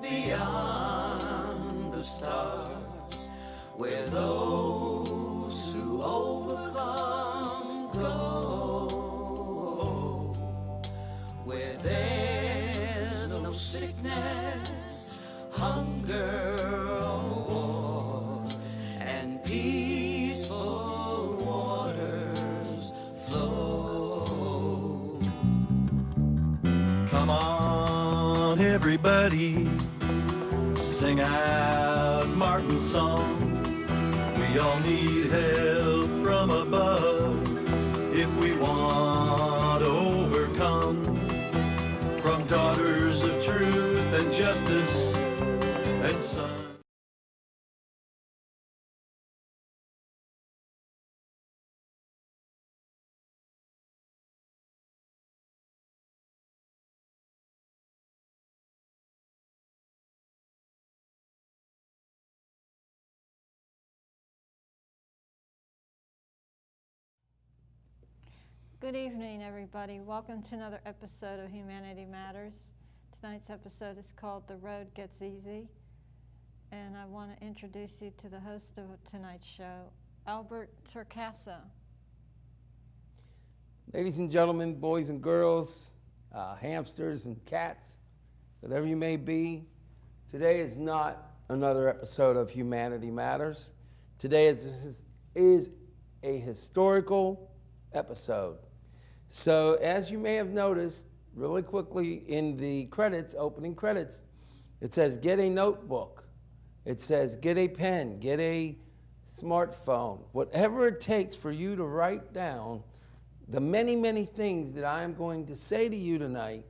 beyond the stars, where those who overcome go, where there's no sickness, hunger, or wars, and peaceful waters flow. Come on, everybody, sing out Martin's song. We all need help from above if we want to overcome. From daughters of truth and justice and sons. Good evening, everybody. Welcome to another episode of Humanity Matters. Tonight's episode is called The Road Gets Easy, and I want to introduce you to the host of tonight's show, Albert Torcaso. Ladies and gentlemen, boys and girls, hamsters and cats, whatever you may be, today is not another episode of Humanity Matters. Today is a historical episode. So as you may have noticed, really quickly in the credits, opening credits, it says get a notebook. It says get a pen, get a smartphone, whatever it takes for you to write down the many, many things that I am going to say to you tonight.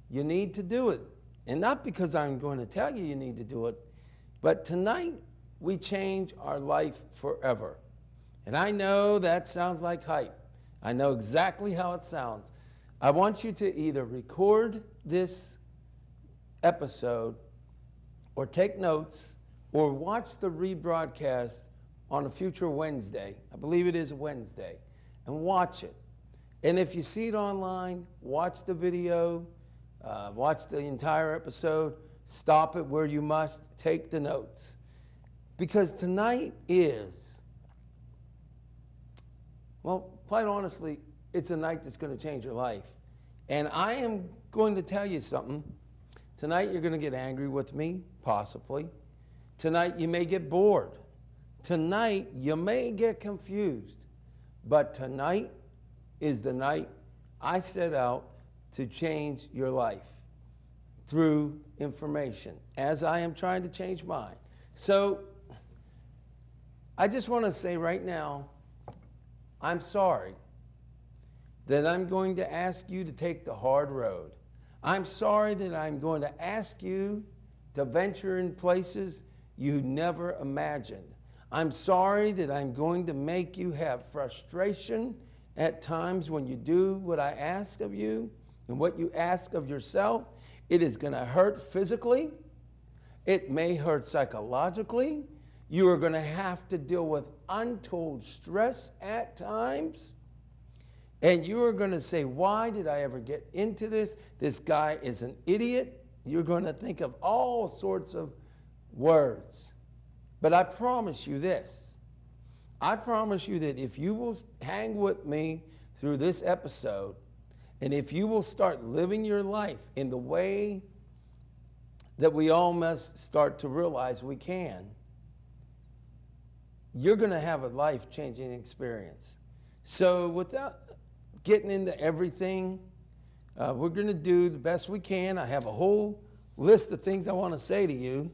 You need to do it. And not because I'm going to tell you you need to do it, but tonight we change our life forever. And I know that sounds like hype. I know exactly how it sounds. I want you to either record this episode or take notes or watch the rebroadcast on a future Wednesday. I believe it is a Wednesday. And watch it. And if you see it online, watch the video, watch the entire episode, stop it where you must, take the notes. Because tonight is, well, quite honestly, it's a night that's going to change your life. And I am going to tell you something. Tonight you're going to get angry with me, possibly. Tonight you may get bored. Tonight you may get confused. But tonight is the night I set out to change your life through information, as I am trying to change mine. So I just want to say right now, I'm sorry that I'm going to ask you to take the hard road. I'm sorry that I'm going to ask you to venture in places you never imagined. I'm sorry that I'm going to make you have frustration at times when you do what I ask of you and what you ask of yourself. It is going to hurt physically. It may hurt psychologically. You are going to have to deal with untold stress at times. And you are going to say, why did I ever get into this? This guy is an idiot. You're going to think of all sorts of words. But I promise you this. I promise you that if you will hang with me through this episode, and if you will start living your life in the way that we all must start to realize we can, you're going to have a life-changing experience. So without getting into everything, we're going to do the best we can. I have a whole list of things I want to say to you.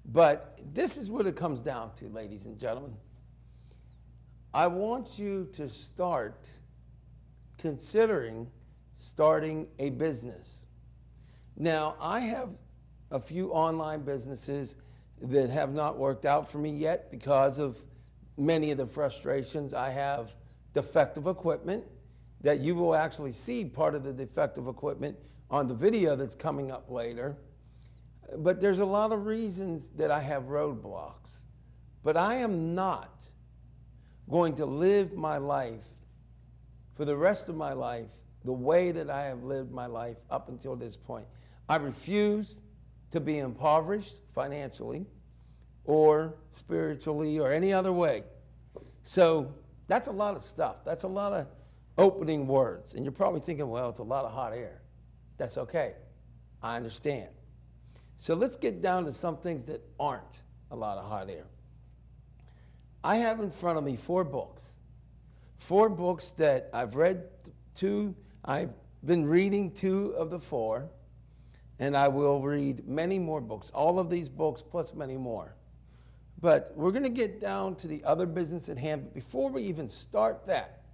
But this is what it comes down to, ladies and gentlemen. I want you to start considering starting a business. Now, I have a few online businesses that have not worked out for me yet because of many of the frustrations. I have defective equipment that you will actually see part of the defective equipment on the video that's coming up later. But there's a lot of reasons that I have roadblocks. But I am not going to live my life for the rest of my life the way that I have lived my life up until this point. I refuse to be impoverished financially or spiritually or any other way. So that's a lot of stuff. That's a lot of opening words. And you're probably thinking, well, it's a lot of hot air. That's okay. I understand. So let's get down to some things that aren't a lot of hot air. I have in front of me 4 books. 4 books that I've read 2. I've been reading 2 of the 4. And I will read many more books. All of these books plus many more. But we're going to get down to the other business at hand. But before we even start that,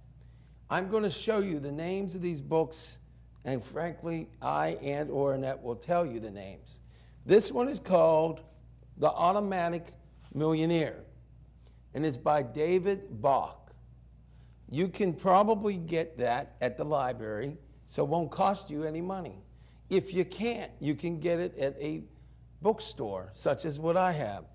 I'm going to show you the names of these books. And frankly, I or Annette will tell you the names. This one is called The Automatic Millionaire. And it's by David Bach. You can probably get that at the library, so it won't cost you any money. If you can't, you can get it at a bookstore, such as what I have.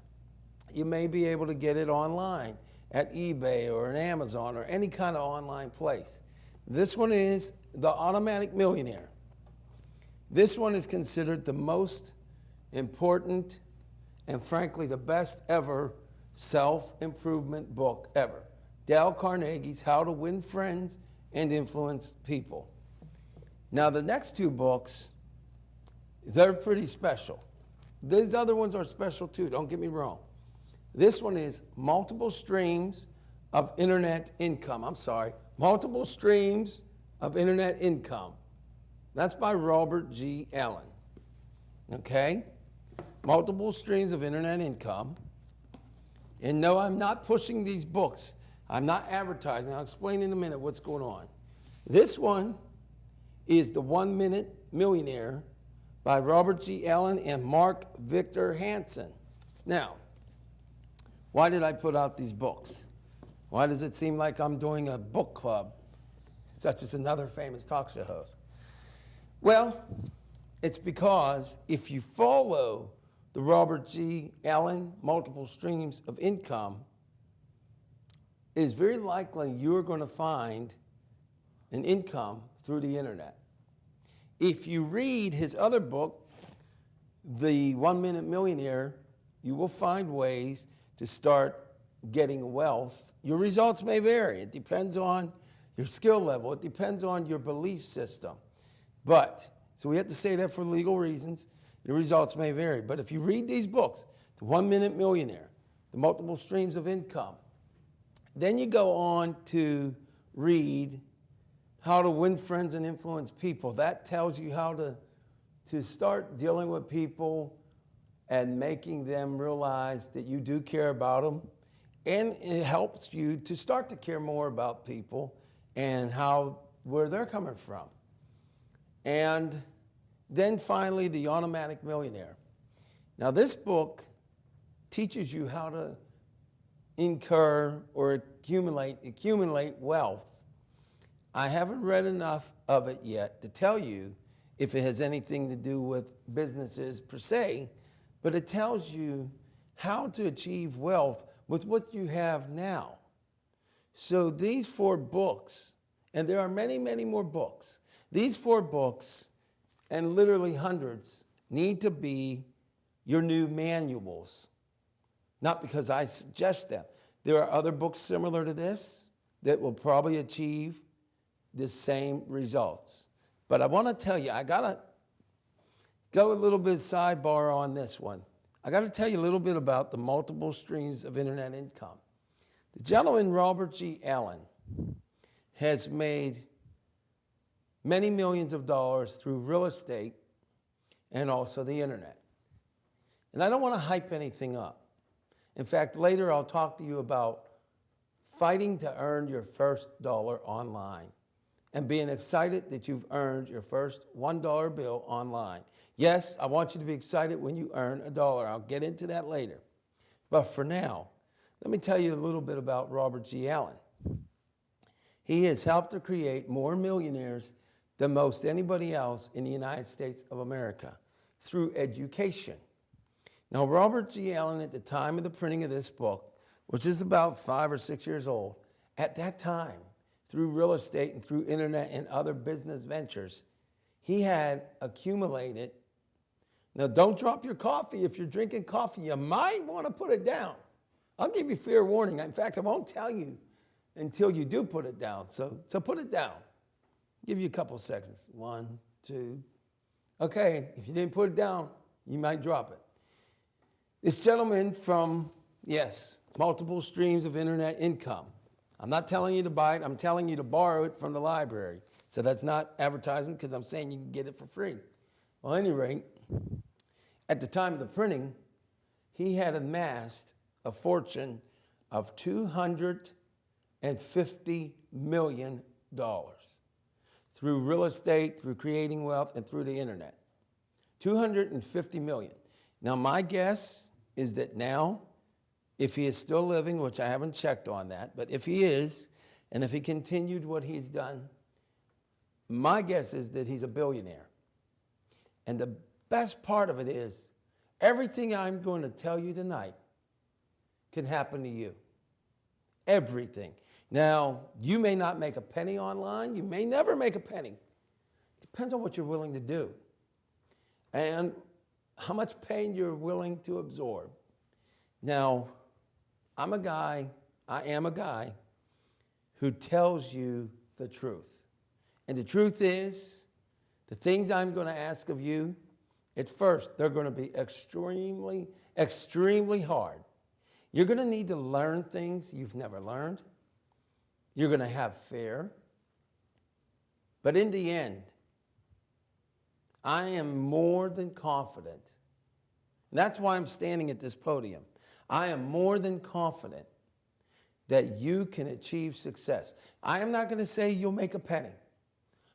You may be able to get it online at eBay or an Amazon or any kind of online place. This one is The Automatic Millionaire. This one is considered the most important and frankly the best ever self-improvement book ever. Dale Carnegie's How to Win Friends and Influence People. Now the next 2 books, they're pretty special. These other ones are special too, don't get me wrong. This one is Multiple Streams of Internet Income. Multiple Streams of Internet Income. That's by Robert G. Allen. Okay? Multiple Streams of Internet Income. And no, I'm not pushing these books. I'm not advertising. I'll explain in a minute what's going on. This one is The 1 Minute Millionaire by Robert G. Allen and Mark Victor Hansen. Now, why did I put out these books? Why does it seem like I'm doing a book club, such as another famous talk show host? Well, it's because if you follow the Robert G. Allen Multiple Streams of Income, it is very likely you're going to find an income through the internet. If you read his other book, The 1 Minute Millionaire, you will find ways to start getting wealth. Your results may vary. It depends on your skill level. It depends on your belief system. So we have to say that for legal reasons. Your results may vary. But if you read these books, The 1 Minute Millionaire, The Multiple Streams of Income, then you go on to read How to Win Friends and Influence People. That tells you how to start dealing with people and making them realize that you do care about them. And it helps you to start to care more about people and where they're coming from. And then finally, The Automatic Millionaire. Now this book teaches you how to incur or accumulate wealth. I haven't read enough of it yet to tell you if it has anything to do with businesses per se, but it tells you how to achieve wealth with what you have now. So these 4 books, and there are many, many more books, these 4 books, and literally hundreds, need to be your new manuals. Not because I suggest them. There are other books similar to this that will probably achieve the same results. But I want to tell you, I got to go a little bit sidebar on this one. I got to tell you a little bit about the multiple streams of internet income. The gentleman, Robert G. Allen, has made many millions of dollars through real estate and also the internet. And I don't want to hype anything up. In fact, later I'll talk to you about fighting to earn your first dollar online and being excited that you've earned your first $1 bill online. Yes, I want you to be excited when you earn $1. I'll get into that later. But for now, let me tell you a little bit about Robert G. Allen. He has helped to create more millionaires than most anybody else in the United States of America through education. Now, Robert G. Allen, at the time of the printing of this book, which is about 5 or 6 years old, at that time, through real estate and through internet and other business ventures, he had accumulated Now, don't drop your coffee. If you're drinking coffee, you might want to put it down. I'll give you fair warning. In fact, I won't tell you until you do put it down. So put it down. Give you a couple seconds. 1, 2. Okay, if you didn't put it down, you might drop it. This gentleman from, yes, multiple streams of internet income. I'm not telling you to buy it. I'm telling you to borrow it from the library. So that's not advertisement because I'm saying you can get it for free. Well, at any rate, at the time of the printing, he had amassed a fortune of $250 million through real estate, through creating wealth, and through the internet. $250 million. Now, my guess is that now, if he is still living, which I haven't checked on that, but if he is, and if he continued what he's done, my guess is that he's a billionaire. And the best part of it is, everything I'm going to tell you tonight can happen to you. Everything. Now, you may not make a penny online. You may never make a penny. Depends on what you're willing to do and how much pain you're willing to absorb. Now, I am a guy who tells you the truth. And the truth is, the things I'm going to ask of you, at first, they're going to be extremely, extremely hard. You're going to need to learn things you've never learned. You're going to have fear. But in the end, I am more than confident. And that's why I'm standing at this podium. I am more than confident that you can achieve success. I am not going to say you'll make a penny.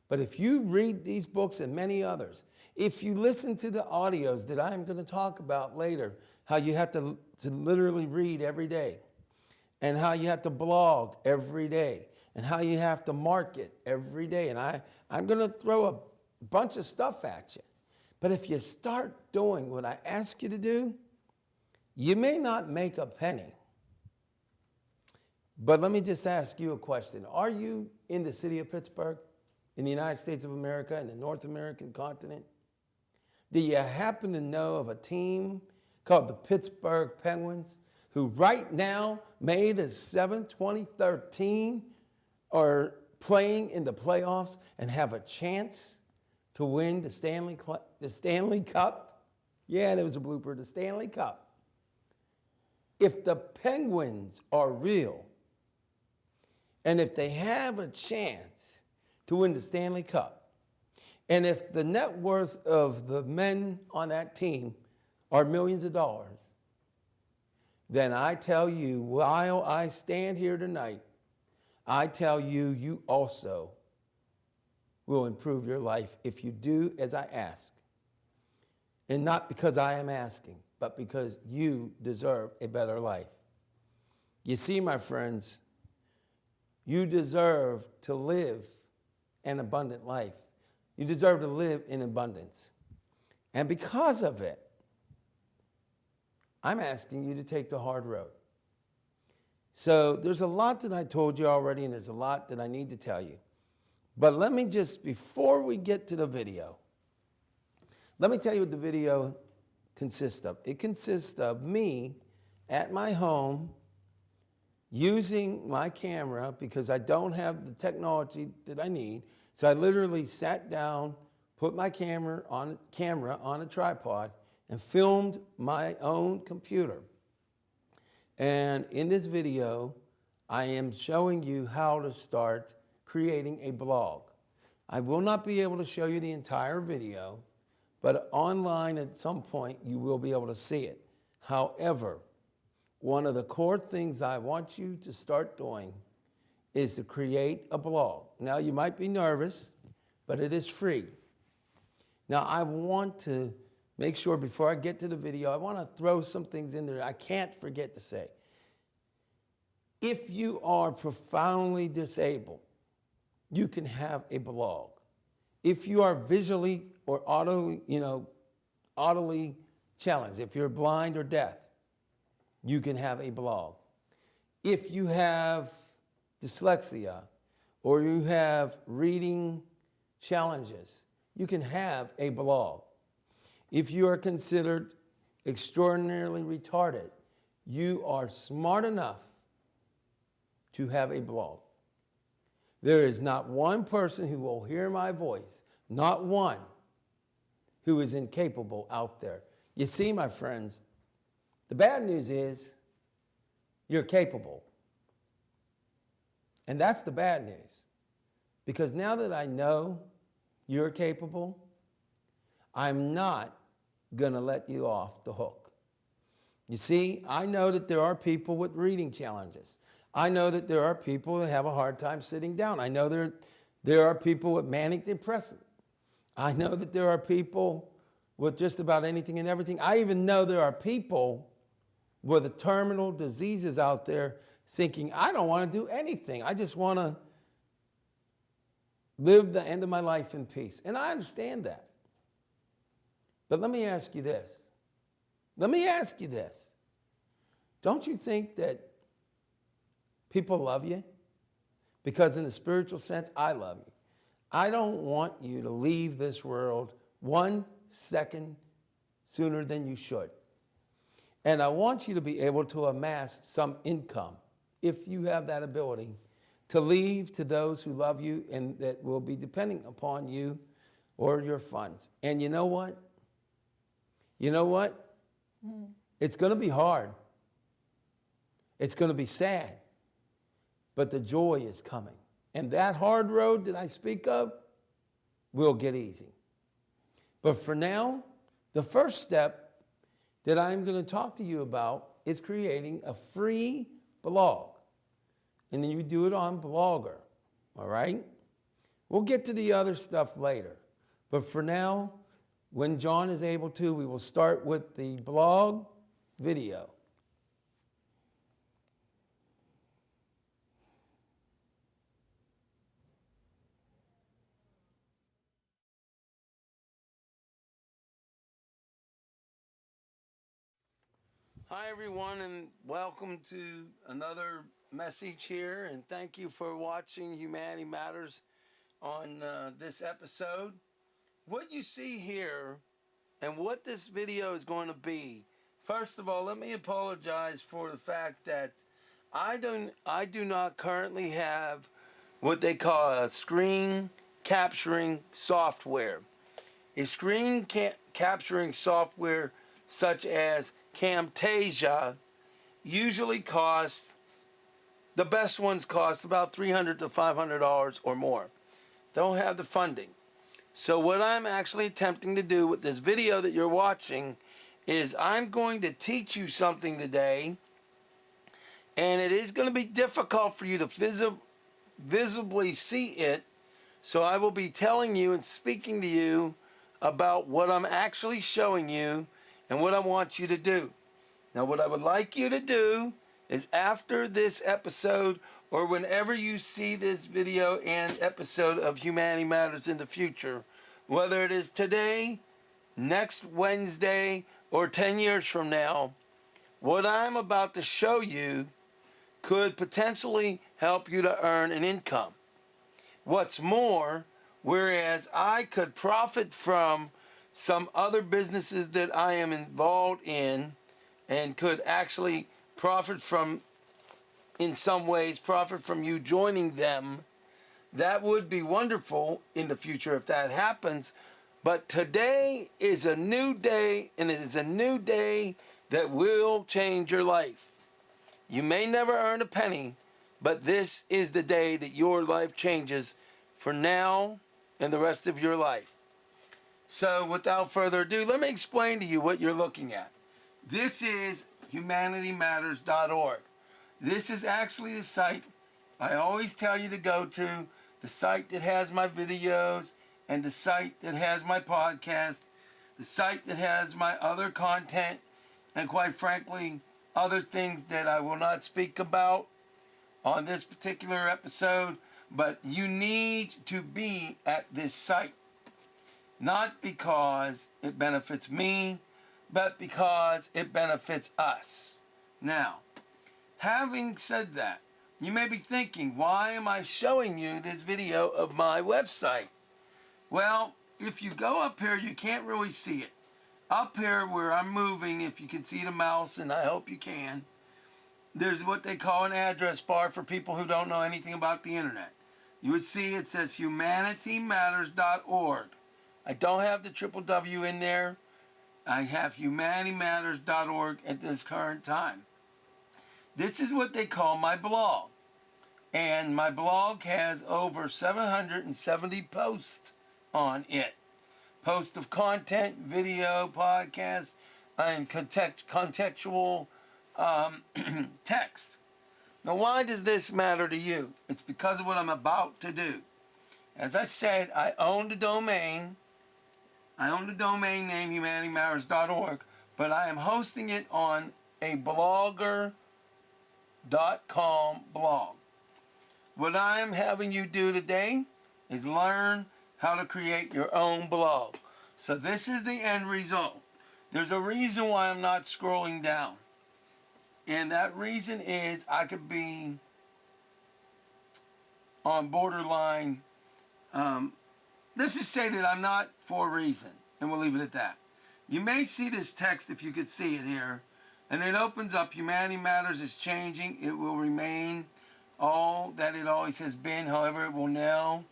But if you read these books and many others, if you listen to the audios that I'm going to talk about later, how you have to literally read every day, and how you have to blog every day, and how you have to market every day. And I'm going to throw a bunch of stuff at you. But if you start doing what I ask you to do, you may not make a penny. But let me just ask you a question. Are you in the city of Pittsburgh, in the United States of America, in the North American continent? Do you happen to know of a team called the Pittsburgh Penguins who right now, May the 7th, 2013, are playing in the playoffs and have a chance to win the Stanley Cup? Yeah, there was a blooper, the Stanley Cup. If the Penguins are real, and if they have a chance to win the Stanley Cup, and if the net worth of the men on that team are millions of dollars, then I tell you, while I stand here tonight, I tell you, you also will improve your life if you do as I ask. And not because I am asking, but because you deserve a better life. You see, my friends, you deserve to live an abundant life. You deserve to live in abundance. And because of it, I'm asking you to take the hard road. So there's a lot that I told you already, and there's a lot that I need to tell you. But let me just, before we get to the video, let me tell you what the video consists of. It consists of me at my home using my camera because I don't have the technology that I need. So I literally sat down, put my camera on a tripod, and filmed my own computer. And in this video, I am showing you how to start creating a blog. I will not be able to show you the entire video, but online at some point you will be able to see it. However, one of the core things I want you to start doing is to create a blog. Now, you might be nervous, but it is free. Now, I want to make sure before I get to the video, I want to throw some things in there I can't forget to say. If you are profoundly disabled, you can have a blog. If you are visually or audibly challenged, if you're blind or deaf, you can have a blog. If you have dyslexia or you have reading challenges, you can have a blog. if you are considered extraordinarily retarded, you are smart enough to have a blog. There is not one person who will hear my voice, not one, who is incapable out there. You see, my friends, the bad news is you're capable. And that's the bad news. Because now that I know you're capable, I'm not going to let you off the hook. You see, I know that there are people with reading challenges. I know that there are people that have a hard time sitting down. I know there are people with manic depression. I know that there are people with just about anything and everything. I even know there are people with the terminal diseases out there thinking, I don't want to do anything. I just want to live the end of my life in peace. And I understand that. But let me ask you this. Don't you think that people love you? Because in the spiritual sense, I love you. I don't want you to leave this world 1 second sooner than you should. And I want you to be able to amass some income, if you have that ability, to leave to those who love you and that will be depending upon you or your funds. And you know what? It's going to be hard. It's going to be sad. But the joy is coming. And that hard road that I speak of will get easy. But for now, the first step that I'm going to talk to you about is creating a free blog. And then you do it on Blogger, all right? We'll get to the other stuff later. But for now, when John is able to, we will start with the blog video. Hi, everyone, and welcome to another message here. And thank you for watching Humanity Matters on this episode. What you see here and what this video is going to be, first of all, let me apologize for the fact that I do not currently have what they call a screen capturing software. A screen capturing software such as Camtasia usually costs, the best ones cost about $300 to $500 or more. Don't have the funding. So what I'm actually attempting to do with this video that you're watching is I'm going to teach you something today, and it is going to be difficult for you to visibly see it. So I will be telling you and speaking to you about what I'm actually showing you and what I want you to do. Now, what I would like you to do is after this episode, or whenever you see this video and episode of Humanity Matters in the future, whether it is today, next Wednesday, or 10 years from now, what I'm about to show you could potentially help you to earn an income. What's more, whereas I could profit from some other businesses that I am involved in and could actually profit from, in some ways, profit from you joining them, that would be wonderful in the future if that happens. But today is a new day, and it is a new day that will change your life. You may never earn a penny, but this is the day that your life changes for now and the rest of your life. So without further ado, let me explain to you what you're looking at. This is humanitymatters.org. This is actually the site I always tell you to go to, the site that has my videos and the site that has my podcast, the site that has my other content, and quite frankly, other things that I will not speak about on this particular episode, but you need to be at this site. Not because it benefits me, but because it benefits us. Now, having said that, you may be thinking, why am I showing you this video of my website? Well, if you go up here, you can't really see it. up here where I'm moving, if you can see the mouse, and I hope you can, there's what they call an address bar for people who don't know anything about the internet. You would see it says humanitymatters.org. I don't have the triple W in there. I have humanitymatters.org at this current time. This is what they call my blog. And my blog has over 770 posts on it. Posts of content, video, podcasts, and contextual text. Now, why does this matter to you? It's because of what I'm about to do. As I said, I own the domain. I own the domain name humanitymatters.org, but I am hosting it on a blogger.com blog. What I am having you do today is learn how to create your own blog. So this is the end result. There's a reason why I'm not scrolling down. And that reason is I could be on borderline. Let's just say that I'm not for a reason, and we'll leave it at that. You may see this text, if you could see it here, and it opens up, Humanity Matters is changing. It will remain all that it always has been. However, it will now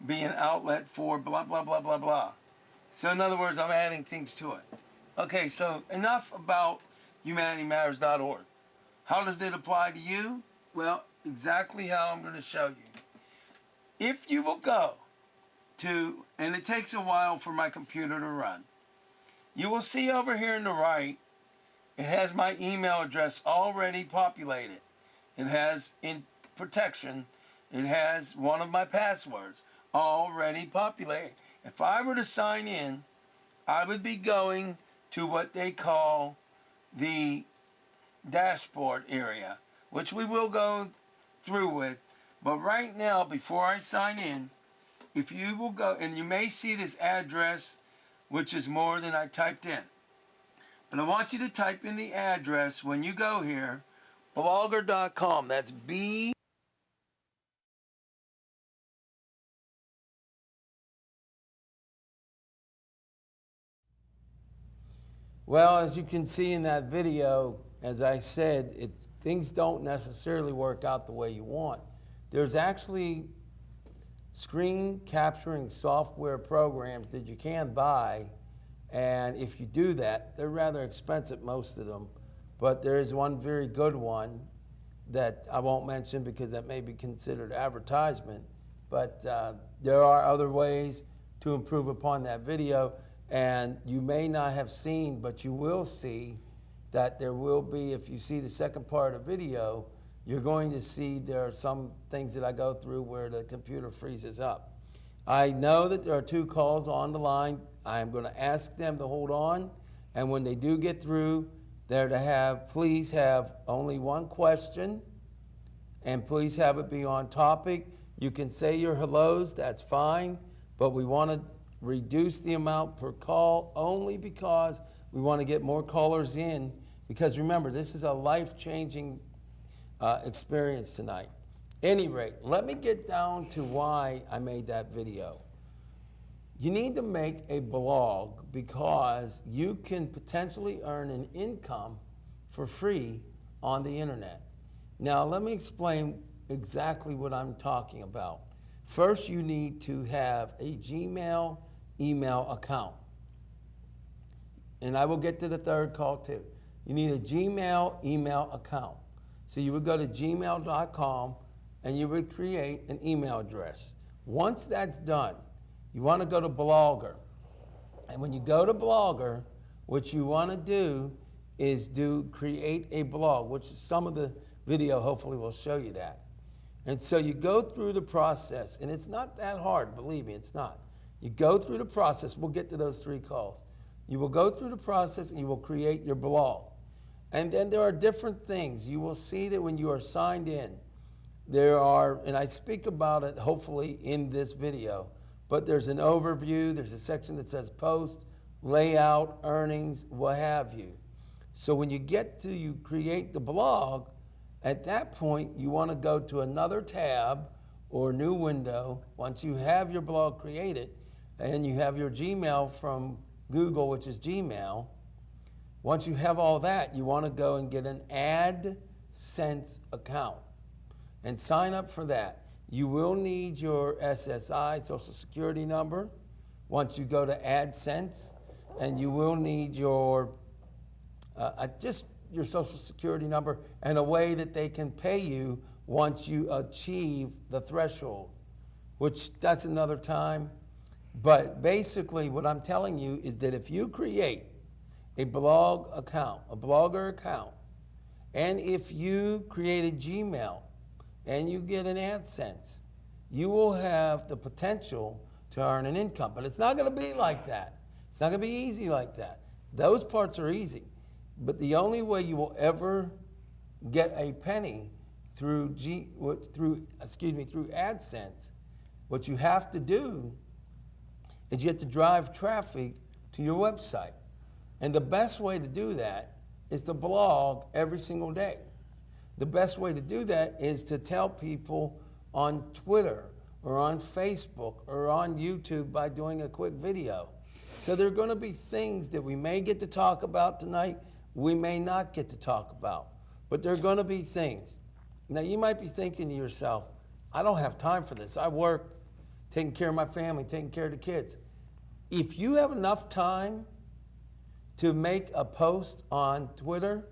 be an outlet for blah, blah, blah, blah, blah. So in other words, I'm adding things to it. Okay, so enough about humanitymatters.org. How does it apply to you? Well, exactly how I'm going to show you. If you will go to, and it takes a while for my computer to run, you will see over here on the right, it has my email address already populated. It has, in protection, it has one of my passwords already populated. If I were to sign in, I would be going to what they call the dashboard area, which we will go through with. But right now, before I sign in, if you will go, and you may see this address, which is more than I typed in. But I want you to type in the address when you go here, blogger.com. That's B. Well, as you can see in that video, as I said, things don't necessarily work out the way you want. There's actually screen capturing software programs that you can buy, and if you do that, they're rather expensive, most of them, but there is one very good one that I won't mention because that may be considered advertisement, but there are other ways to improve upon that video. And you may not have seen, but you will see that there will be, if you see the second part of the video, you're going to see there are some things that I go through where the computer freezes up. I know that there are 2 calls on the line. I'm going to ask them to hold on, and when they do get through, they're to have, please have only one question, and please have it be on topic. You can say your hellos, that's fine, but we want to reduce the amount per call only because we want to get more callers in, because remember, this is a life-changing experience tonight. Any rate, let me get down to why I made that video. You need to make a blog because you can potentially earn an income for free on the internet. Now, let me explain exactly what I'm talking about. First, you need to have a Gmail email account. And I will get to the third call too. You need a Gmail email account. So you would go to gmail.com and you would create an email address. Once that's done, you want to go to Blogger. And when you go to Blogger, what you want to do is create a blog, which some of the video hopefully will show you that. And so you go through the process, and it's not that hard, believe me, it's not. You go through the process, we'll get to those 3 calls. You will go through the process and you will create your blog. And then there are different things. You will see that when you are signed in, there are, and I speak about it hopefully in this video, but there's an overview, there's a section that says post, layout, earnings, what have you. So when you get to, you create the blog, at that point you want to go to another tab or new window once you have your blog created and you have your Gmail from Google, which is Gmail. Once you have all that, you want to go and get an AdSense account and sign up for that. You will need your SSI, Social Security number, once you go to AdSense, and you will need your just your Social Security number and a way that they can pay you once you achieve the threshold, which that's another time. But basically what I'm telling you is that if you create a blog account, a blogger account, and if you create a Gmail and you get an AdSense, you will have the potential to earn an income. But it's not going to be like that. It's not going to be easy like that. Those parts are easy. But the only way you will ever get a penny through AdSense, what you have to do is you have to drive traffic to your website. And the best way to do that is to blog every single day. The best way to do that is to tell people on Twitter or on Facebook or on YouTube by doing a quick video. So there are going to be things that we may get to talk about tonight, we may not get to talk about, but there are going to be things. Now you might be thinking to yourself, I don't have time for this. I work taking care of my family, taking care of the kids. If you have enough time to make a post on Twitter,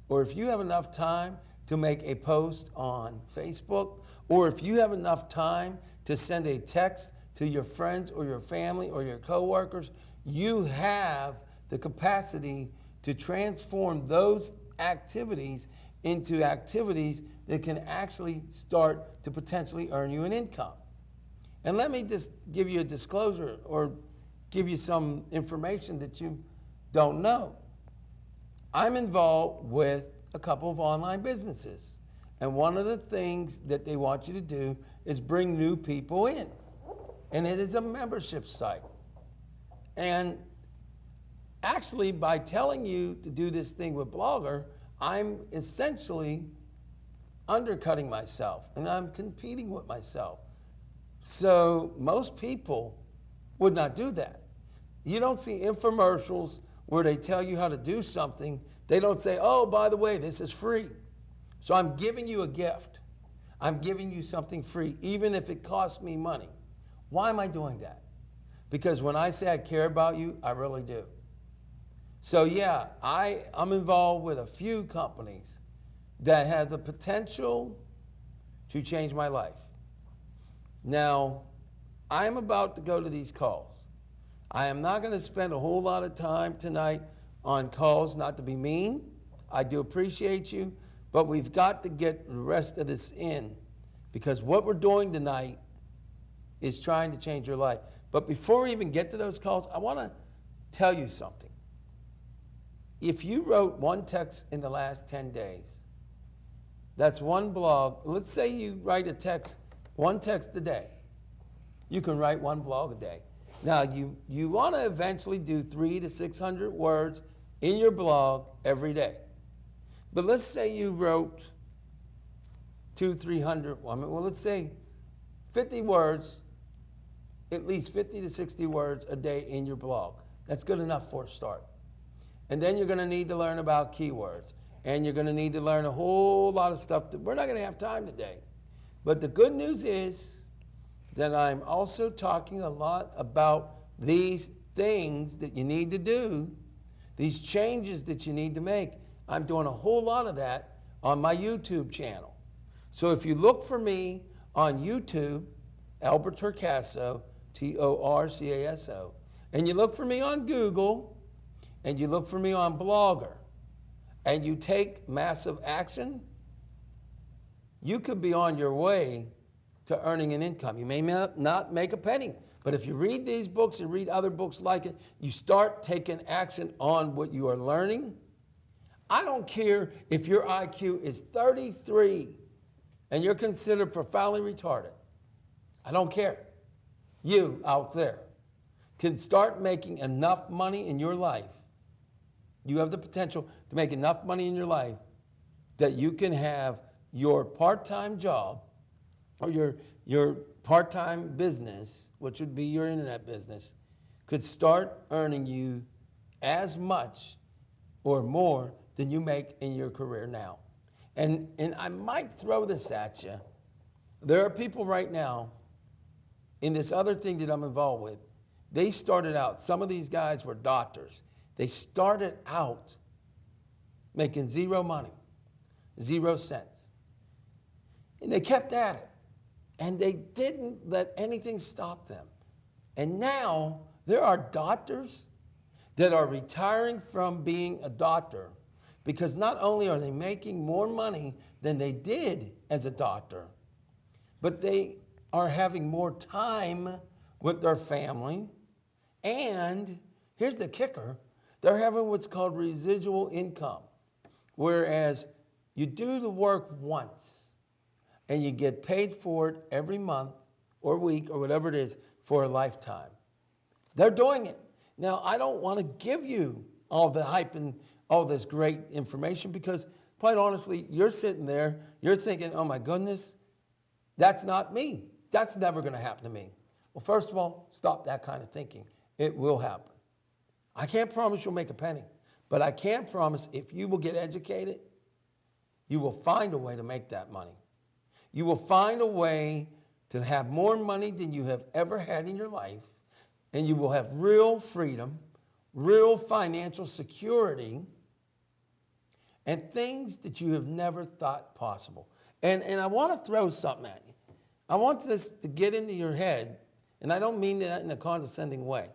or if you have enough time to make a post on Facebook, or if you have enough time to send a text to your friends or your family or your coworkers, you have the capacity to transform those activities into activities that can actually start to potentially earn you an income. And let me just give you a disclosure or give you some information that you don't know. I'm involved with a couple of online businesses. And one of the things that they want you to do is bring new people in. And it is a membership site. And actually, by telling you to do this thing with Blogger, I'm essentially undercutting myself and I'm competing with myself. So most people would not do that. You don't see infomercials where they tell you how to do something. They don't say, oh, by the way, this is free. So I'm giving you a gift. I'm giving you something free, even if it costs me money. Why am I doing that? Because when I say I care about you, I really do. So yeah, I'm involved with a few companies that have the potential to change my life. Now, I'm about to go to these calls. I am not going to spend a whole lot of time tonight on calls, not to be mean. I do appreciate you, but we've got to get the rest of this in because what we're doing tonight is trying to change your life. But before we even get to those calls, I want to tell you something. If you wrote one text in the last 10 days, that's one blog. Let's say you write a text, one text a day. You can write one blog a day. Now, you want to eventually do 300 to 600 words in your blog every day. But let's say you wrote 300, well, let's say 50 words, at least 50 to 60 words a day in your blog. That's good enough for a start. And then you're going to need to learn about keywords. And you're going to need to learn a whole lot of stuff that we're not going to have time today. But the good news is that I'm also talking a lot about these things that you need to do, these changes that you need to make. I'm doing a whole lot of that on my YouTube channel. So if you look for me on YouTube, Albert Torcaso, Torcaso, and you look for me on Google, and you look for me on Blogger, and you take massive action, you could be on your way to earning an income. You may not make a penny, but if you read these books and read other books like it, you start taking action on what you are learning. I don't care if your IQ is 33 and you're considered profoundly retarded. I don't care. You out there can start making enough money in your life. You have the potential to make enough money in your life that you can have your part-time job or your part-time business, which would be your internet business, could start earning you as much or more than you make in your career now. And I might throw this at you. There are people right now in this other thing that I'm involved with. They started out, some of these guys were doctors. They started out making zero money, 0 cents. And they kept at it. And they didn't let anything stop them. And now there are doctors that are retiring from being a doctor because not only are they making more money than they did as a doctor, but they are having more time with their family. And here's the kicker, they're having what's called residual income, whereas you do the work once and you get paid for it every month or week or whatever it is for a lifetime. They're doing it. Now, I don't want to give you all the hype and all this great information because, quite honestly, you're sitting there, you're thinking, oh my goodness, that's not me. That's never going to happen to me. Well, first of all, stop that kind of thinking. It will happen. I can't promise you'll make a penny, but I can promise if you will get educated, you will find a way to make that money. You will find a way to have more money than you have ever had in your life, and you will have real freedom, real financial security, and things that you have never thought possible. And I want to throw something at you. I want this to get into your head, and I don't mean that in a condescending way.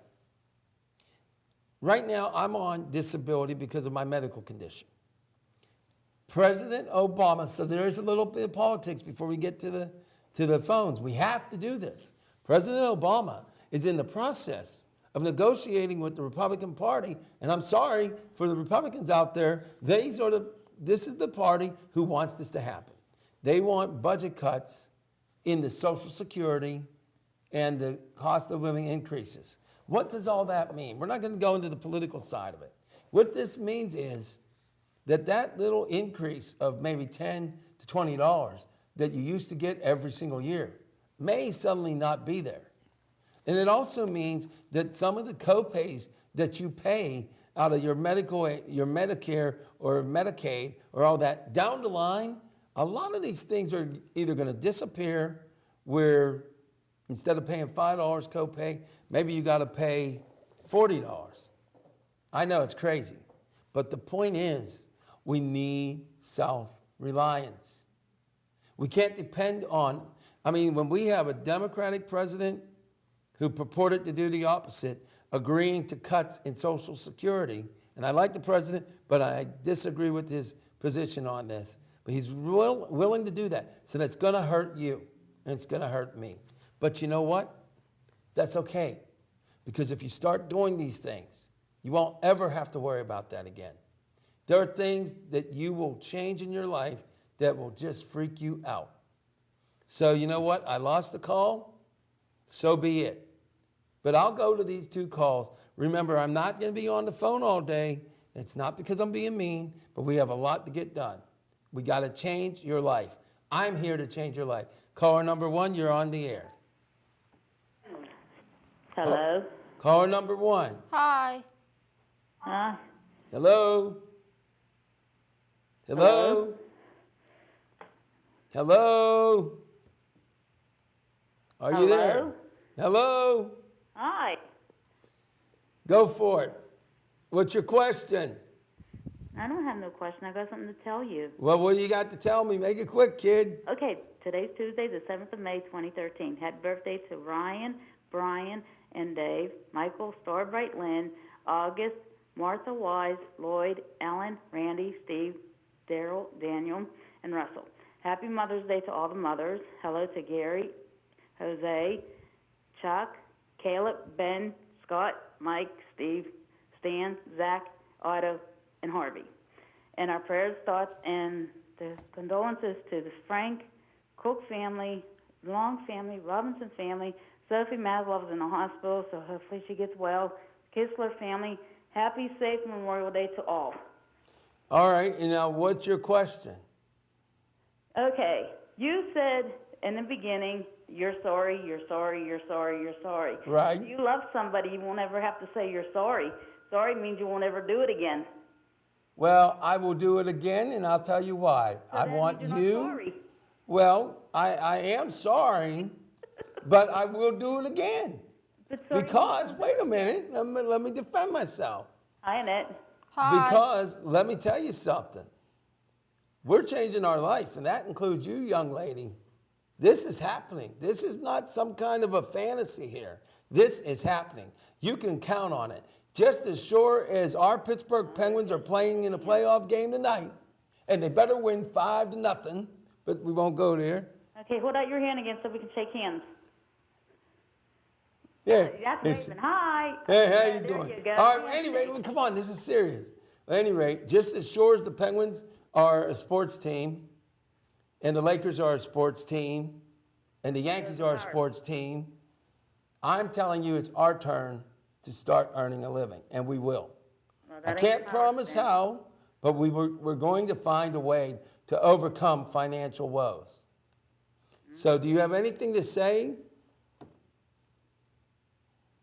Right now, I'm on disability because of my medical condition. President Obama, so there is a little bit of politics before we get to the phones. We have to do this. President Obama is in the process of negotiating with the Republican Party, and I'm sorry for the Republicans out there, this is the party who wants this to happen. They want budget cuts in the Social Security and the cost of living increases. What does all that mean? We're not going to go into the political side of it. What this means is that little increase of maybe $10 to $20 that you used to get every single year may suddenly not be there. And it also means that some of the copays that you pay out of your Medicare or Medicaid or all that, down the line, a lot of these things are either going to disappear where instead of paying $5 copay, maybe you got to pay $40. I know it's crazy, but the point is we need self-reliance. We can't depend on, when we have a Democratic president who purported to do the opposite, agreeing to cuts in Social Security, and I like the president, but I disagree with his position on this, but he's willing to do that, so that's going to hurt you, and it's going to hurt me. But you know what? That's okay, because if you start doing these things, you won't ever have to worry about that again. There are things that you will change in your life that will just freak you out. So you know what? I lost the call, so be it. But I'll go to these 2 calls. Remember, I'm not going to be on the phone all day. It's not because I'm being mean, but we have a lot to get done. We got to change your life. I'm here to change your life. Caller number 1, you're on the air. Hello? Caller number 1. Hi. Huh? Hello? Hello? Hello? Are you there? Hello? Hello? Hi. Go for it. What's your question? I don't have no question. I got something to tell you. Well, what do you got to tell me? Make it quick, kid. Okay, today's Tuesday, the 7th of May, 2013. Happy birthday to Ryan, Brian, and Dave, Michael, Starbright, Lynn, August, Martha Wise, Lloyd, Ellen, Randy, Steve, Daryl, Daniel, and Russell. Happy Mother's Day to all the mothers. Hello to Gary, Jose, Chuck, Caleb, Ben, Scott, Mike, Steve, Stan, Zach, Otto, and Harvey. And our prayers, thoughts, and the condolences to the Frank, Cook family, Long family, Robinson family. Sophie Maslow is in the hospital, so hopefully she gets well. Kistler family. Happy, safe Memorial Day to all. All right, and now what's your question? Okay, you said in the beginning you're sorry, you're sorry, you're sorry, you're sorry. Right. If you love somebody, you won't ever have to say you're sorry. Sorry means you won't ever do it again. Well, I will do it again, and I'll tell you why. So I that want means you're you. not sorry. Well, I am sorry, but I will do it again. But sorry Because, wait a minute, let me defend myself. Hi, Annette. Hi. Because, let me tell you something. We're changing our life, and that includes you, young lady. This is happening. This is not some kind of a fantasy here. This is happening. You can count on it. Just as sure as our Pittsburgh Penguins are playing in a playoff game tonight, and they better win 5-0, but we won't go there. Okay, hold out your hand again so we can shake hands. Yeah. That's Raven. Hi. Hey, how Yeah, you there doing? you go. All right, anyway, well, come on, this is serious. At any rate, just as sure as the Penguins are a sports team, and the Lakers are a sports team, and the Yankees are a sports team, I'm telling you it's our turn to start earning a living, and we will. Well, I that can't ain't promise power, how, but we're going to find a way to overcome financial woes. So do you have anything to say?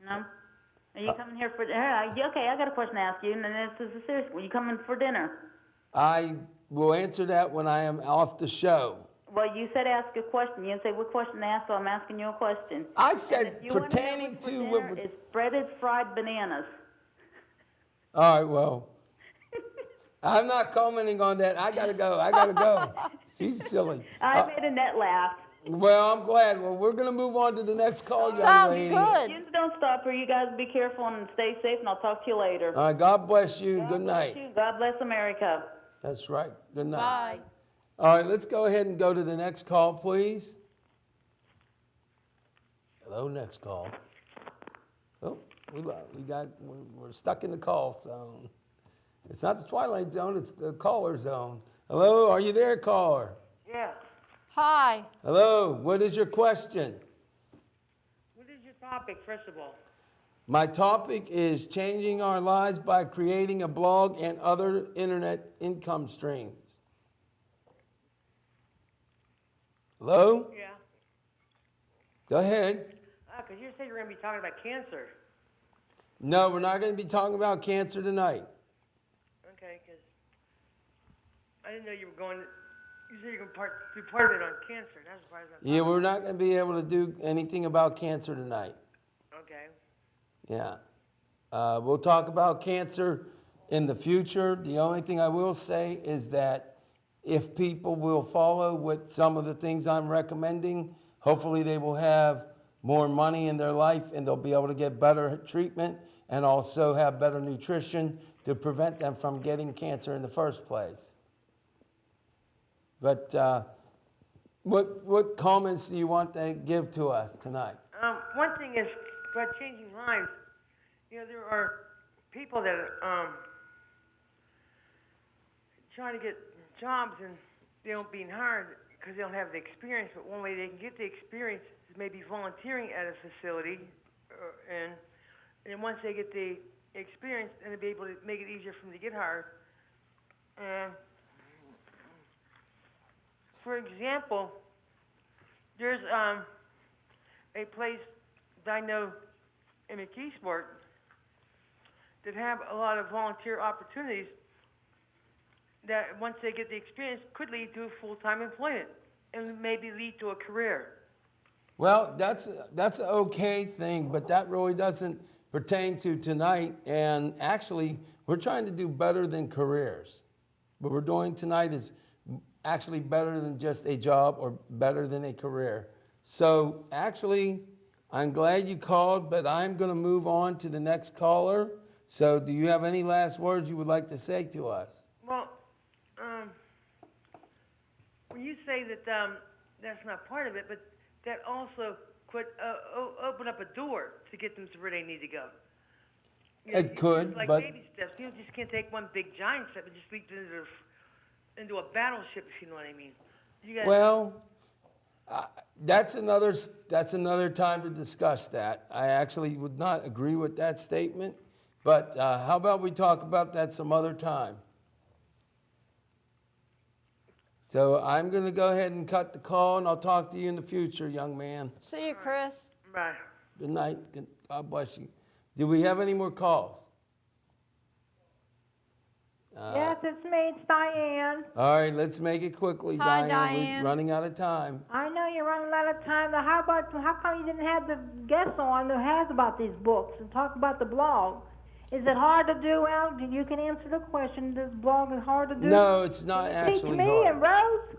No? Are you coming here for dinner? Okay, I got a question to ask you, and this is a serious one. You coming for dinner? I will answer that when I am off the show. Well, you said ask a question. You didn't say what question to ask, so I'm asking you a question. I And said if you wanna know pertaining what's for to dinner, what. it's breaded fried bananas. All right, well, I'm not commenting on that. I gotta go. She's silly. I made Annette laugh. Well, I'm glad. Well, we're gonna move on to the next call, young Sounds lady. good. You don't stop here. You guys be careful and stay safe, and I'll talk to you later. All right, God bless you. God Good bless night. you. God bless America. That's right. Good night. Bye. All right, let's go ahead and go to the next call, please. Hello, next call. Oh, we're stuck in the call zone. It's not the Twilight Zone, it's the caller zone. Hello, are you there, caller? Yeah. Hi. Hello, what is your question? What is your topic, first of all? My topic is changing our lives by creating a blog and other internet income streams. Hello? Yeah. Go ahead. Because you said you were going to be talking about cancer. No, we're not going to be talking about cancer tonight. Okay, because I didn't know you were going. You said you were going to do part of it on cancer. That's why I was Yeah, we're not going to be able to do anything about cancer tonight. Okay. Yeah. We'll talk about cancer in the future. The only thing I will say is that if people will follow with some of the things I'm recommending, hopefully they will have more money in their life and they'll be able to get better treatment and also have better nutrition to prevent them from getting cancer in the first place. But what comments do you want to give to us tonight? One thing is about changing lives. You know, there are people that are trying to get jobs and they don't being hired because they don't have the experience. But one way they can get the experience is maybe volunteering at a facility, and once they get the experience, then they'll be able to make it easier for them to get hired. For example, there's a place that I know in McKeesport that have a lot of volunteer opportunities that once they get the experience could lead to full-time employment and maybe lead to a career. Well, that's an okay thing, but that really doesn't pertain to tonight. And actually, we're trying to do better than careers. What we're doing tonight is actually better than just a job or better than a career. So actually, I'm glad you called, but I'm going to move on to the next caller. So do you have any last words you would like to say to us? Well, when you say that that's not part of it, but that also could open up a door to get them to where they need to go. You know, It could, it's like but baby steps. You just can't take one big giant step and just leap into a battleship, if you know what I mean. You guys, well, that's another time to discuss that. I actually would not agree with that statement, but how about we talk about that some other time? So I'm going to go ahead and cut the call, and I'll talk to you in the future, young man. See you, Chris. Bye. Good night. God bless you. Do we have any more calls? Yes, it's me. It's Diane. All right, let's make it quickly, Hi, Diane. We're running out of time. I know you're running out of time. Now, how come you didn't have the guest on who has about these books and talk about the blog? Is it hard to do, Al? You can answer the question. This blog is hard to do? No, it's not Teach actually me hard. and Rose?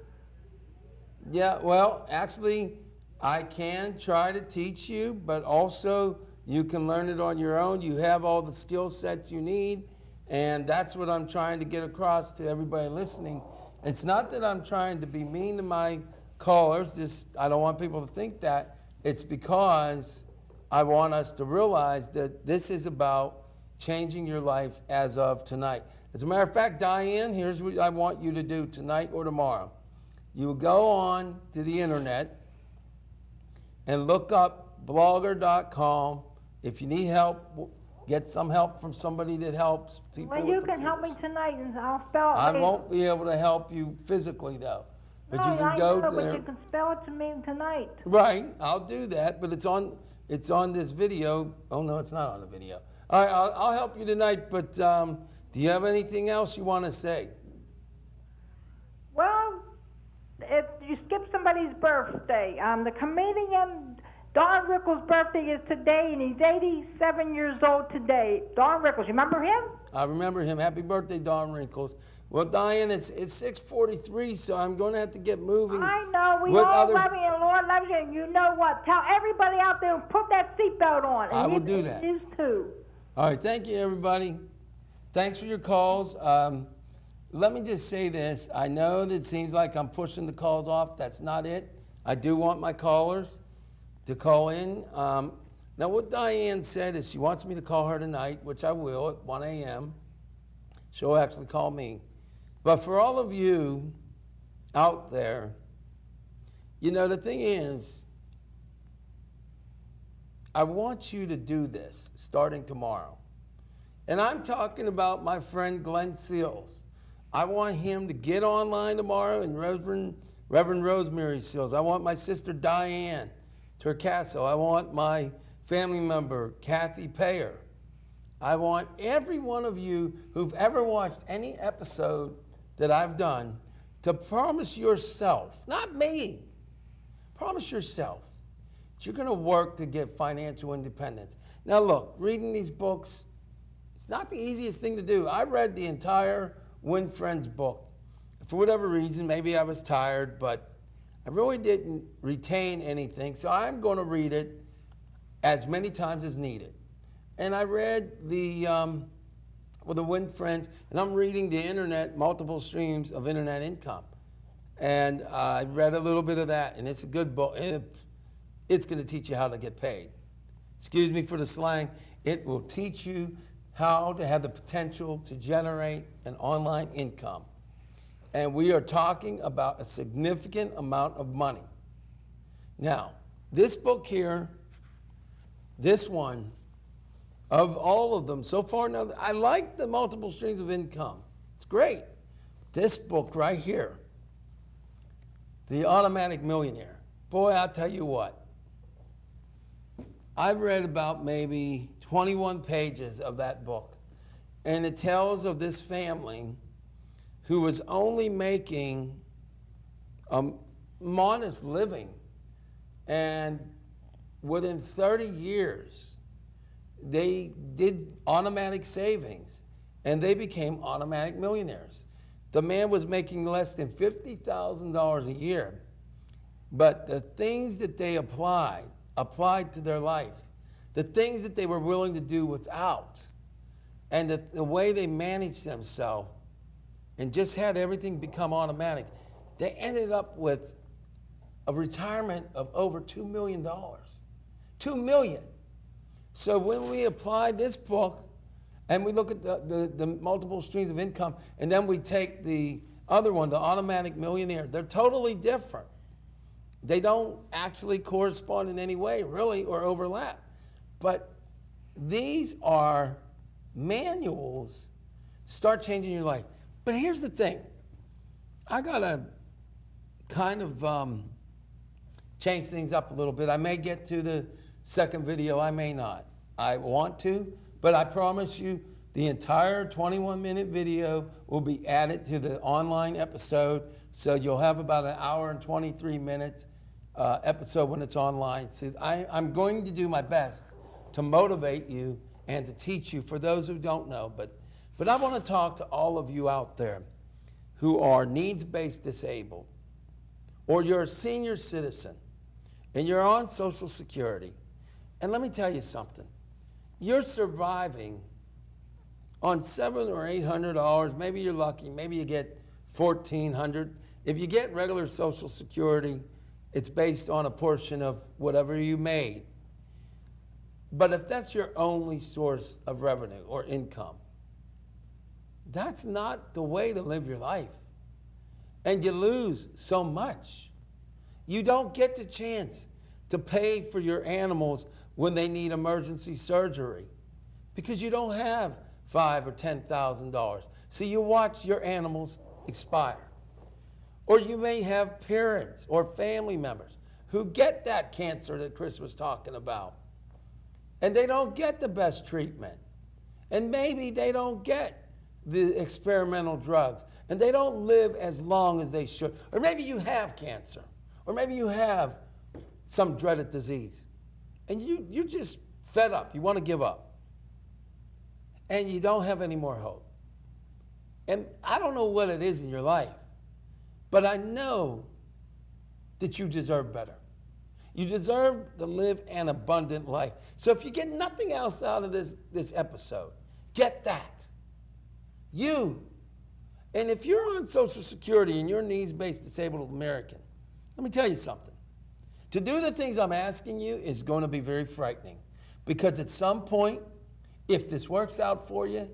Yeah, well, actually, I can try to teach you, but also you can learn it on your own. You have all the skill sets you need, and that's what I'm trying to get across to everybody listening. It's not that I'm trying to be mean to my callers, just I don't want people to think that. It's because I want us to realize that this is about changing your life as of tonight. As a matter of fact, Diane, here's what I want you to do tonight or tomorrow. You will go on to the internet and look up blogger.com. If you need help, get some help from somebody that helps people. Well, you with can help me computers. tonight, and I'll spell it. I later. won't be able to help you physically, though. But No, you can I go know, there. but you can spell it to me tonight. Right, I'll do that, but it's on this video. Oh, no, it's not on the video. All right, I'll help you tonight, but do you have anything else you want to say? Well, if you skip somebody's birthday, the comedian Don Rickles' birthday is today, and he's 87 years old today. Don Rickles, you remember him? I remember him. Happy birthday, Don Wrinkles. Well, Diane, it's 6:43, so I'm going to have to get moving. I know, we with all others. love you, and Lord loves you, and you know what? Tell everybody out there, put that seatbelt on. And I will you- do that. You too. All right, thank you, everybody. Thanks for your calls. Let me just say this. I know that it seems like I'm pushing the calls off. That's not it. I do want my callers to call in. Now, what Diane said is she wants me to call her tonight, which I will at 1 a.m. She'll actually call me. But for all of you out there, you know, the thing is, I want you to do this starting tomorrow. And I'm talking about my friend Glenn Seals. I want him to get online tomorrow, and Reverend Rosemary Seals. I want my sister Diane Torcaso. I want my family member Kathy Payer. I want every one of you who've ever watched any episode that I've done to promise yourself, not me, promise yourself that you're going to work to get financial independence. Now look, reading these books, it's not the easiest thing to do. I read the entire Win Friends book. For whatever reason, maybe I was tired, but I really didn't retain anything, so I'm going to read it as many times as needed. And I read the Win Friends, and I'm reading the internet, multiple streams of internet income. And I read a little bit of that, and it's a good book. It's going to teach you how to get paid. Excuse me for the slang. It will teach you how to have the potential to generate an online income. And we are talking about a significant amount of money. Now, this book here, this one, of all of them so far, now I like the multiple streams of income. It's great. This book right here, The Automatic Millionaire. Boy, I'll tell you what. I've read about maybe 21 pages of that book. And it tells of this family who was only making a modest living. And within 30 years, they did automatic savings, and they became automatic millionaires. The man was making less than $50,000 a year, but the things that they applied to their life, the things that they were willing to do without, and the way they managed themselves and just had everything become automatic, they ended up with a retirement of over $2 million. $2 million. So when we apply this book and we look at the multiple streams of income, and then we take the other one, the automatic millionaire, they're totally different. They don't actually correspond in any way, really, or overlap. But these are manuals to start changing your life. But here's the thing. I got a kind of change things up a little bit. I may get to the second video, I may not. I want to, but I promise you the entire 21-minute video will be added to the online episode, so you'll have about an hour and 23 minutes episode when it's online. So I'm going to do my best to motivate you and to teach you for those who don't know, but I want to talk to all of you out there who are needs-based disabled, or you're a senior citizen and you're on Social Security. And let me tell you something. You're surviving on $700 or $800. Maybe you're lucky. Maybe you get $1,400. If you get regular Social Security, it's based on a portion of whatever you made. But if that's your only source of revenue or income, that's not the way to live your life. And you lose so much. You don't get the chance to pay for your animals when they need emergency surgery because you don't have $5,000 or $10,000. So you watch your animals expire. Or you may have parents or family members who get that cancer that Chris was talking about, and they don't get the best treatment. And maybe they don't get the experimental drugs, and they don't live as long as they should. Or maybe you have cancer, or maybe you have some dreaded disease, and you're just fed up. You want to give up, and you don't have any more hope. And I don't know what it is in your life, but I know that you deserve better. You deserve to live an abundant life. So if you get nothing else out of this episode, get that. And if you're on Social Security and you're a needs-based disabled American, let me tell you something. To do the things I'm asking you is going to be very frightening, because at some point, if this works out for you,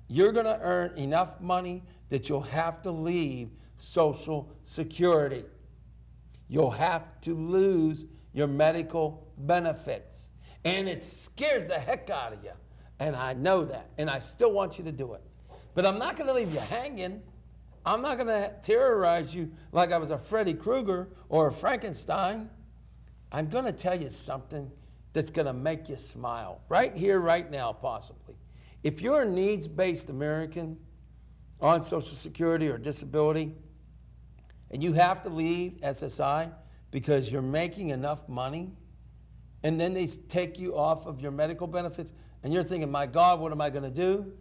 you're going to earn enough money that you'll have to leave Social Security. You'll have to lose your medical benefits. And it scares the heck out of you. And I know that. And I still want you to do it. But I'm not going to leave you hanging. I'm not going to terrorize you like I was a Freddy Krueger or a Frankenstein. I'm going to tell you something that's going to make you smile. Right here, right now, possibly. If you're a needs-based American on Social Security or disability, and you have to leave SSI because you're making enough money, and then they take you off of your medical benefits, and you're thinking, my God, what am I going to do?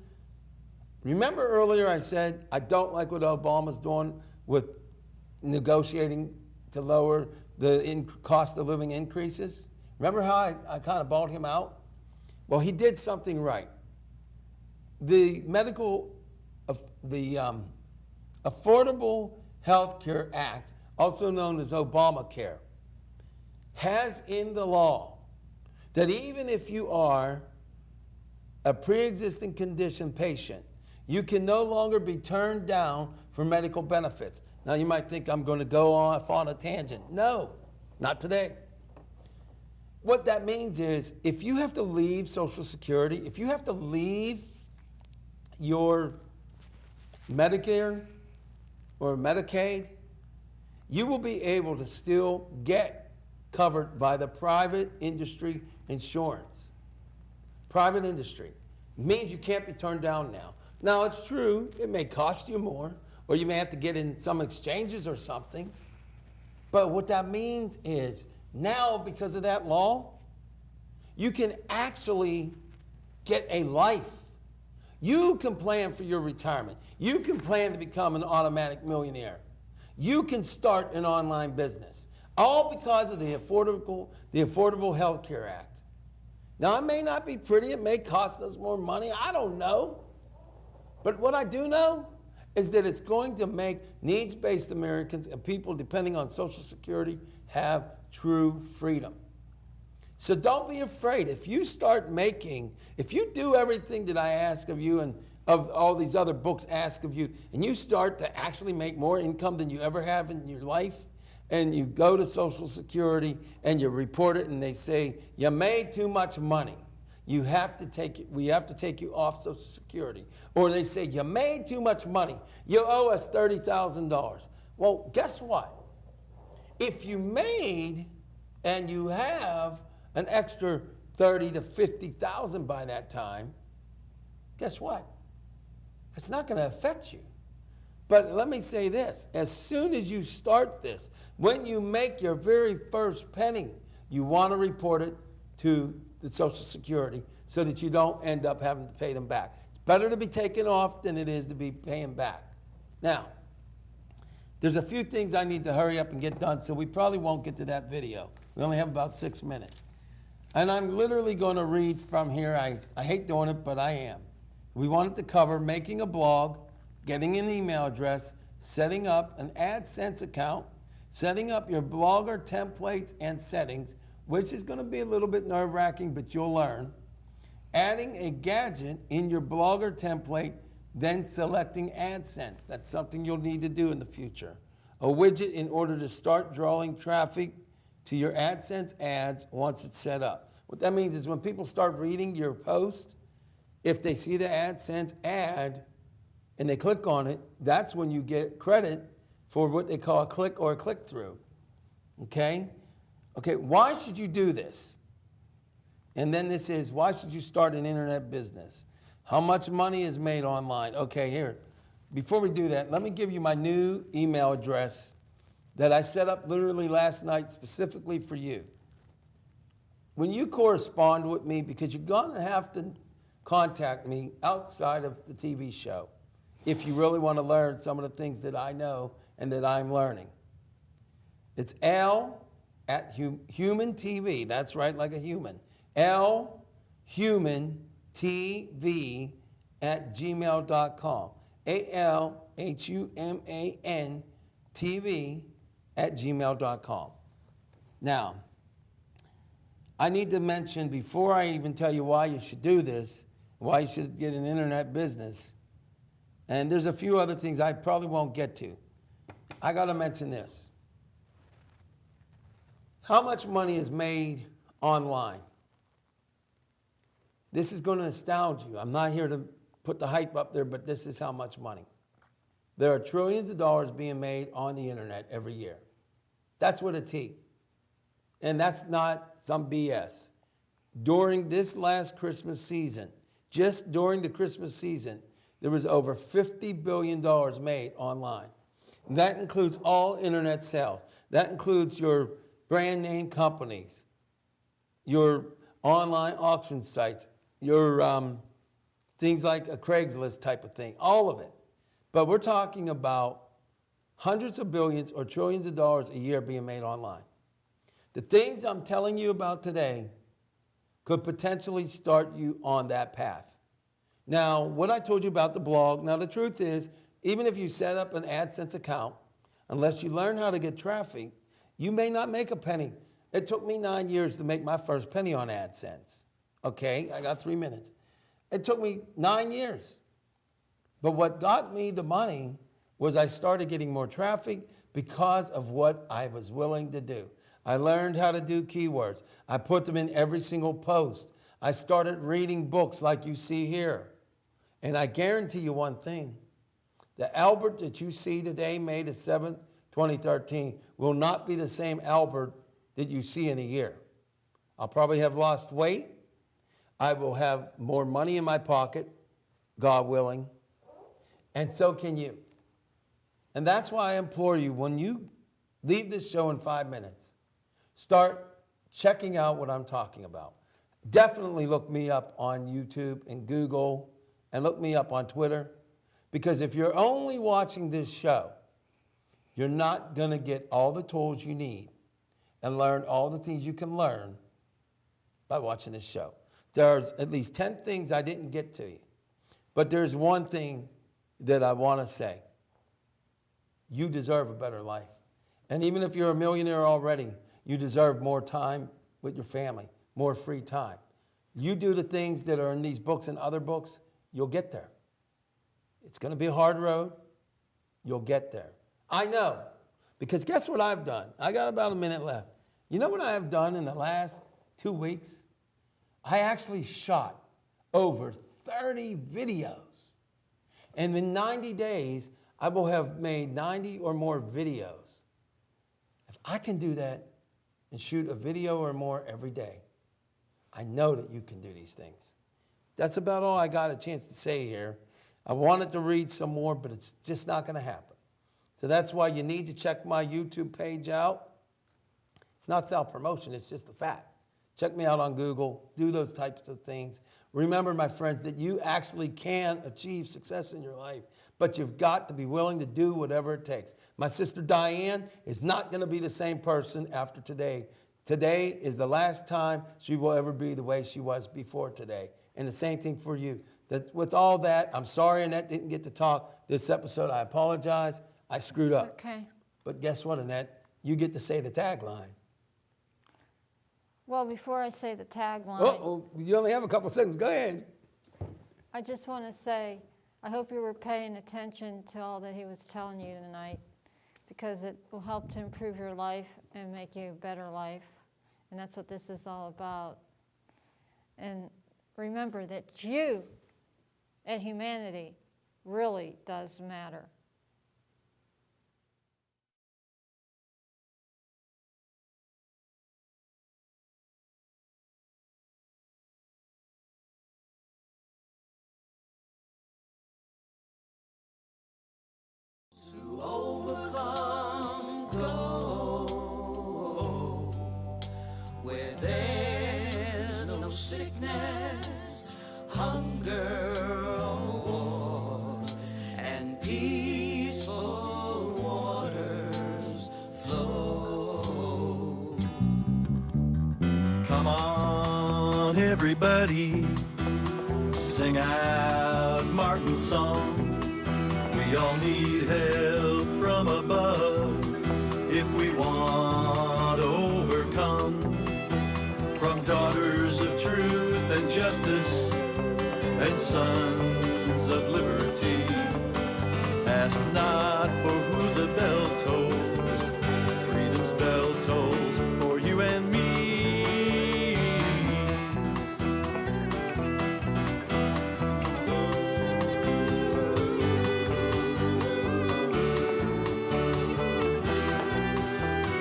Remember earlier I said I don't like what Obama's doing with negotiating to lower the cost of living increases? Remember how I kind of bawled him out? Well, he did something right. The Affordable Health Care Act, also known as Obamacare, has in the law that even if you are a pre-existing condition patient, you can no longer be turned down for medical benefits. Now you might think I'm going to go off on a tangent. No, not today. What that means is if you have to leave Social Security, if you have to leave your Medicare or Medicaid, you will be able to still get covered by the private industry insurance. Private industry. It means you can't be turned down now. Now, it's true, it may cost you more, or you may have to get in some exchanges or something. But what that means is now, because of that law, you can actually get a life. You can plan for your retirement. You can plan to become an automatic millionaire. You can start an online business, all because of the Affordable Health Care Act. Now, it may not be pretty. It may cost us more money. I don't know. But what I do know is that it's going to make needs-based Americans and people depending on Social Security have true freedom. So don't be afraid. If you do everything that I ask of you and of all these other books ask of you, and you start to actually make more income than you ever have in your life, and you go to Social Security and you report it and they say, you made too much money. We have to take you off Social Security. Or they say, you made too much money. You owe us $30,000. Well, guess what? If you made and you have an extra 30 to 50,000 by that time, guess what? It's not going to affect you. But let me say this, as soon as you start this, when you make your very first penny, you want to report it to the Social Security so that you don't end up having to pay them back. It's better to be taken off than it is to be paying back. Now, there's a few things I need to hurry up and get done, so we probably won't get to that video. We only have about 6 minutes. And I'm literally going to read from here. I hate doing it, but I am. We wanted to cover making a blog, getting an email address, setting up an AdSense account, setting up your blogger templates and settings, which is going to be a little bit nerve-wracking, but you'll learn. Adding a gadget in your blogger template, then selecting AdSense. That's something you'll need to do in the future. A widget in order to start drawing traffic to your AdSense ads once it's set up. What that means is when people start reading your post, if they see the AdSense ad and they click on it, that's when you get credit for what they call a click or a click-through. Okay? Okay, why should you do this? And then this is, why should you start an internet business? How much money is made online? Okay, here. Before we do that, let me give you my new email address that I set up literally last night specifically for you. When you correspond with me, because you're going to have to contact me outside of the TV show if you really want to learn some of the things that I know and that I'm learning. It's L@Human TV. That's right, like a human. LHumanTV@gmail.com. ALHUMANTV@gmail.com. Now, I need to mention before I even tell you why you should do this, why you should get an internet business, and there's a few other things I probably won't get to. I got to mention this. How much money is made online? This is going to astound you. I'm not here to put the hype up there, but this is how much money. There are trillions of dollars being made on the internet every year. That's with a T. And that's not some BS. During this last Christmas season, just during the Christmas season, there was over $50 billion made online. And that includes all internet sales. That includes your brand name companies, your online auction sites, your things like a Craigslist type of thing, all of it. But we're talking about hundreds of billions or trillions of dollars a year being made online. The things I'm telling you about today could potentially start you on that path. Now, what I told you about the blog, now the truth is, even if you set up an AdSense account, unless you learn how to get traffic, you may not make a penny. It took me 9 years to make my first penny on AdSense. Okay, I got 3 minutes. It took me 9 years. But what got me the money was I started getting more traffic because of what I was willing to do. I learned how to do keywords. I put them in every single post. I started reading books like you see here. And I guarantee you one thing. The Albert that you see today, May the 7th, 2013, will not be the same Albert that you see in a year. I'll probably have lost weight. I will have more money in my pocket, God willing. And so can you. And that's why I implore you, when you leave this show in 5 minutes, start checking out what I'm talking about. Definitely look me up on YouTube and Google, and look me up on Twitter. Because if you're only watching this show, you're not going to get all the tools you need and learn all the things you can learn by watching this show. There's at least 10 things I didn't get to you. But there's one thing that I want to say. You deserve a better life. And even if you're a millionaire already, you deserve more time with your family, more free time. You do the things that are in these books and other books, you'll get there. It's going to be a hard road. You'll get there. I know, because guess what I've done? I got about a minute left. You know what I have done in the last 2 weeks? I actually shot over 30 videos. And in 90 days, I will have made 90 or more videos. If I can do that and shoot a video or more every day. I know that you can do these things. That's about all I got a chance to say here. I wanted to read some more, but it's just not going to happen. So that's why you need to check my YouTube page out. It's not self-promotion, it's just a fact. Check me out on Google, do those types of things. Remember, my friends, that you actually can achieve success in your life, but you've got to be willing to do whatever it takes. My sister Diane is not going to be the same person after today. Today is the last time she will ever be the way she was before today. And the same thing for you. That with all that, I'm sorry Annette didn't get to talk this episode. I apologize. I screwed up. Okay. But guess what, Annette? You get to say the tagline. Well, before I say the tagline, Oh, you only have a couple seconds. Go ahead. I just want to say, I hope you were paying attention to all that he was telling you tonight, because it will help to improve your life and make you a better life. And that's what this is all about. And remember that you and humanity really does matter. To overcome, go where there's no sickness, hunger, or wars, and peaceful waters flow. Come on, everybody, sing out Martin's song. We all need help from above if we want to overcome. From daughters of truth and justice and sons of liberty, ask not for who the bell tolls. Freedom's bell tolls for you and me.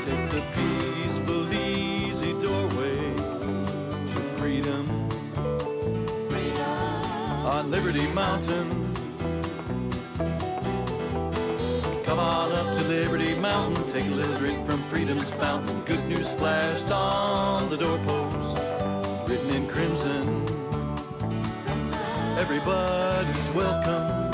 Take the peaceful, easy doorway to freedom. On Liberty Mountain. Come on up to Liberty Mountain, take a little drink from freedom's fountain. Good news splashed on the doorpost, written in crimson. Everybody's welcome.